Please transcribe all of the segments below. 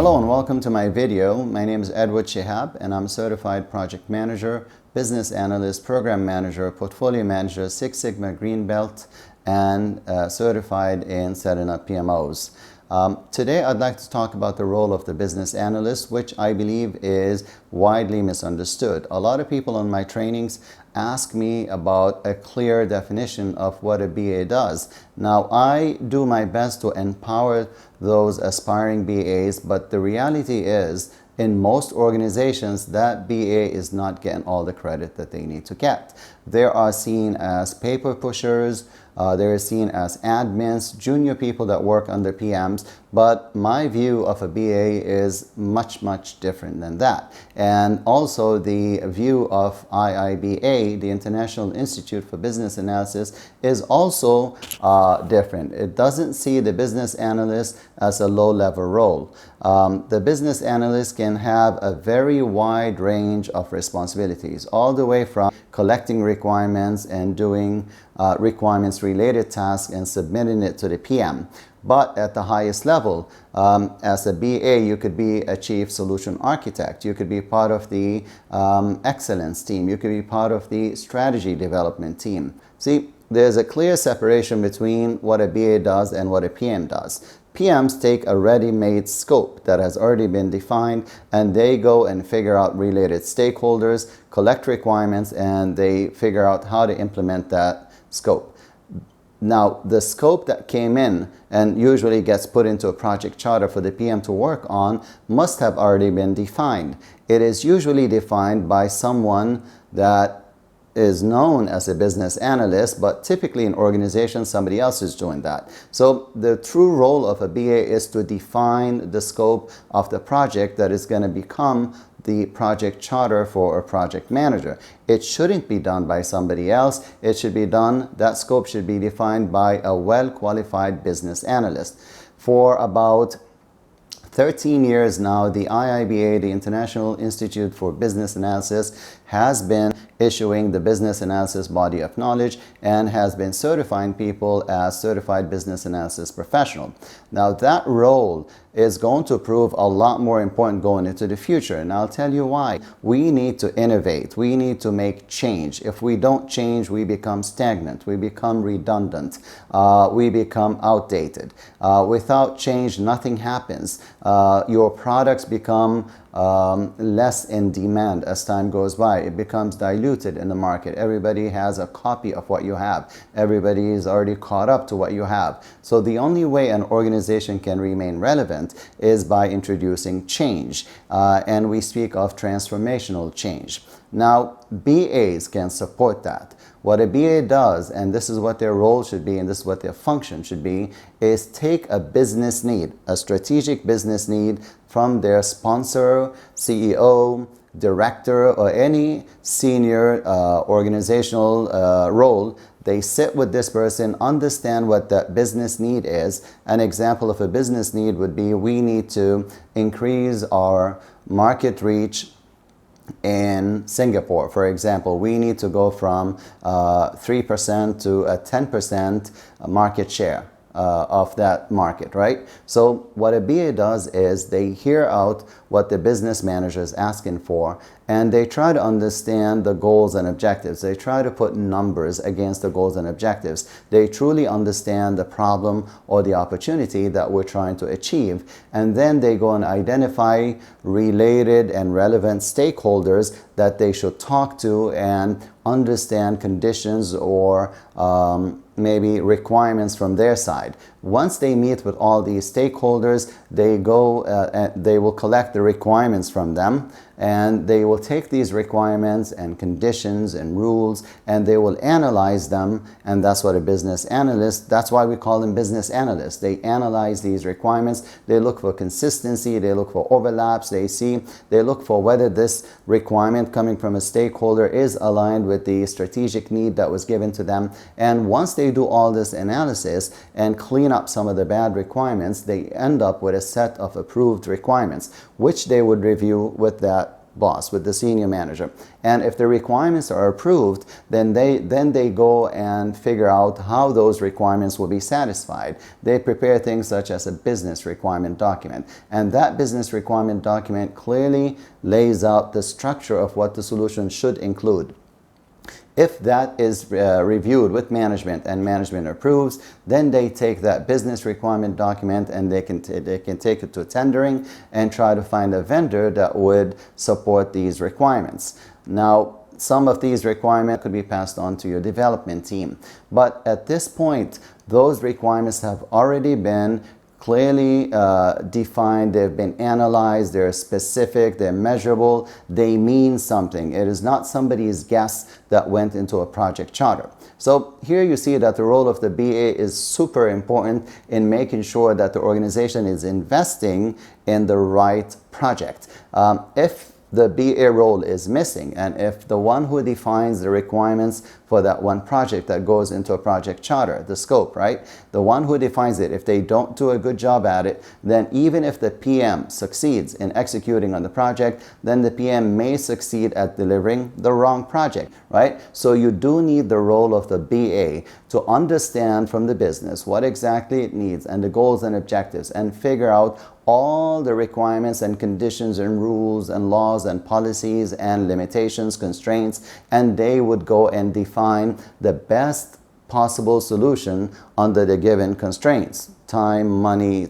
Hello and welcome to my video. My name is Edward Shehab and I'm a certified project manager, business analyst, program manager, portfolio manager, Six Sigma Green Belt, and certified in setting up PMOs. Today I'd like to talk about the role of the business analyst, which I believe is widely misunderstood. A lot of people on my trainings ask me about a clear definition of what a BA does. Now, I do my best to empower those aspiring BAs, but the reality is, in most organizations, that BA is not getting all the credit that they need to get. They are seen as paper pushers, they're seen as admins, junior people that work under PMs, but my view of a BA is much different than that. And also the view of IIBA, the International Institute for Business Analysis, is also different. It doesn't see the business analyst as a low-level role. The business analyst can have a very wide range of responsibilities, all the way from collecting requirements and doing requirements-related tasks and submitting it to the PM. But at the highest level, as a BA, you could be a chief solution architect. You could be part of the excellence team. You could be part of the strategy development team. See, there's a clear separation between what a BA does and what a PM does. PMs take a ready-made scope that has already been defined, and they go and figure out related stakeholders, collect requirements, and they figure out how to implement that scope. Now, the scope that came in and usually gets put into a project charter for the PM to work on must have already been defined. It is usually defined by someone that is known as a business analyst, but typically in organizations, somebody else is doing that. So the true role of a BA is to define the scope of the project that is going to become the project charter for a project manager. It shouldn't be done by somebody else. It should be done, that scope should be defined by a well-qualified business analyst. For about 13 years now, the IIBA, the International Institute for Business Analysis, has been issuing the business analysis body of knowledge and has been certifying people as certified business analysis professional. Now, that role is going to prove a lot more important going into the future, and I'll tell you why. We need to innovate. We need to make change. If we don't change, we become stagnant. We become redundant. We become outdated. Without change, nothing happens. Your products become less in demand as time goes by. It becomes diluted in the market. Everybody has a copy of what you have. Everybody is already caught up to what you have. So the only way an organization can remain relevant is by introducing change. And we speak of transformational change. Now, BAs can support that. What a BA does, and this is what their role should be, and this is what their function should be, is take a business need, a strategic business need from their sponsor, CEO, director, or any senior organizational role. They sit with this person, understand what that business need is. An example of a business need would be, we need to increase our market reach in Singapore. For example, we need to go from 3% to a 10% market share of that market, right? So what a BA does is they hear out what the business manager is asking for, and they try to understand the goals and objectives. They try to put numbers against the goals and objectives. They truly understand the problem or the opportunity that we're trying to achieve. And then they go and identify related and relevant stakeholders that they should talk to and understand conditions or maybe requirements from their side. Once they meet with all these stakeholders, they go and they will collect the requirements from them, and they will take these requirements and conditions and rules, and they will analyze them. And that's what a business analyst, that's why we call them business analysts. They analyze these requirements. They look for consistency. They look for overlaps. They look for whether this requirement coming from a stakeholder is aligned with the strategic need that was given to them. And once they do all this analysis and clean up some of the bad requirements, they end up with a set of approved requirements, which they would review with that boss, with the senior manager. And if the requirements are approved, then they go and figure out how those requirements will be satisfied. They prepare things such as a business requirement document. And that business requirement document clearly lays out the structure of what the solution should include. If that is reviewed with management and management approves, then they take that business requirement document and they can take it to tendering and try to find a vendor that would support these requirements. Now, some of these requirements could be passed on to your development team. But at this point, those requirements have already been clearly defined, they've been analyzed, they're specific, they're measurable, they mean something. It is not somebody's guess that went into a project charter. So here you see that the role of the BA is super important in making sure that the organization is investing in the right project. If the BA role is missing, and if the one who defines the requirements for that one project that goes into a project charter, the scope, right? The one who defines it, if they don't do a good job at it, then even if the PM succeeds in executing on the project, then the PM may succeed at delivering the wrong project, right? So you do need the role of the BA to understand from the business what exactly it needs and the goals and objectives, and figure out all the requirements and conditions and rules and laws and policies and limitations, constraints, and they would go and define the best possible solution under the given constraints, time, money,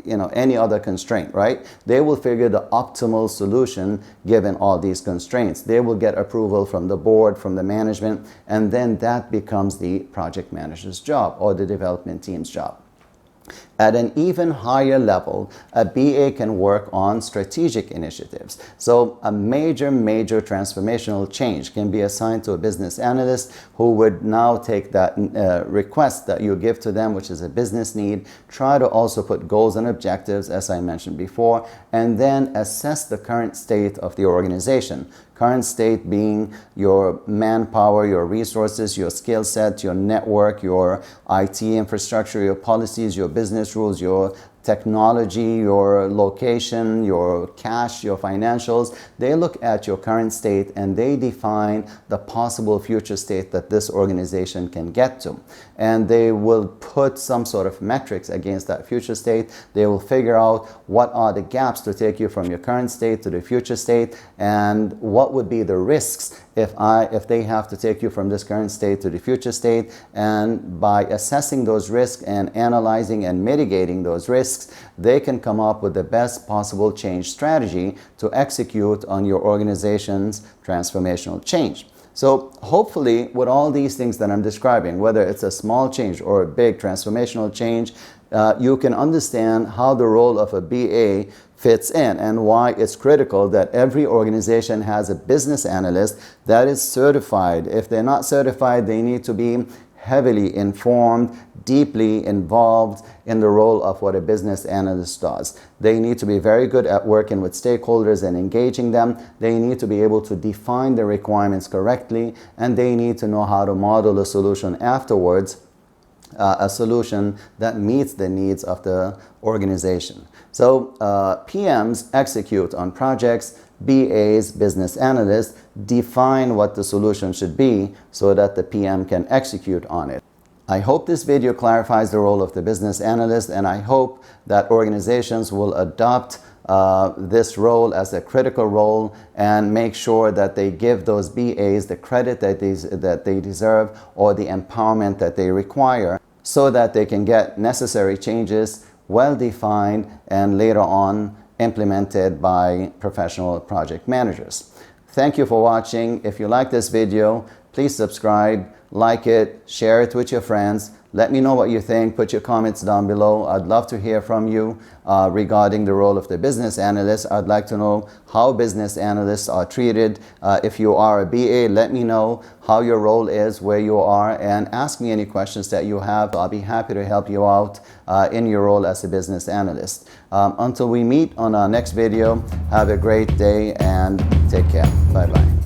any other constraint, right? They will figure the optimal solution given all these constraints. They will get approval from the board, from the management, and then that becomes the project manager's job or the development team's job. At an even higher level, a BA can work on strategic initiatives. So a major transformational change can be assigned to a business analyst who would now take that request that you give to them, which is a business need, try to also put goals and objectives, as I mentioned before, and then assess the current state of the organization. Current state being your manpower, your resources, your skill set, your network, your IT infrastructure, your policies, your business rules, your technology, your location, your cash, your financials. They look at your current state and they define the possible future state that this organization can get to. And they will put some sort of metrics against that future state. They will figure out what are the gaps to take you from your current state to the future state, and what would be the risks if they have to take you from this current state to the future state. And by assessing those risks and analyzing and mitigating those risks, they can come up with the best possible change strategy to execute on your organization's transformational change. So hopefully with all these things that I'm describing, whether it's a small change or a big transformational change, you can understand how the role of a BA fits in and why it's critical that every organization has a business analyst that is certified. If they're not certified, they need to be heavily informed, deeply involved in the role of what a business analyst does. They need to be very good at working with stakeholders and engaging them. They need to be able to define the requirements correctly, and they need to know how to model a solution afterwards, a solution that meets the needs of the organization. So PMs execute on projects, BAs, business analysts, define what the solution should be so that the PM can execute on it. I hope this video clarifies the role of the business analyst, and I hope that organizations will adopt this role as a critical role and make sure that they give those BAs the credit that they deserve, or the empowerment that they require, so that they can get necessary changes well defined and later on implemented by professional project managers. Thank you for watching. If you like this video, please subscribe, like it, share it with your friends. Let me know what you think. Put your comments down below. I'd love to hear from you regarding the role of the business analyst. I'd like to know how business analysts are treated. If you are a BA, let me know how your role is, where you are, and ask me any questions that you have. I'll be happy to help you out in your role as a business analyst. Until we meet on our next video, have a great day and take care. Bye-bye.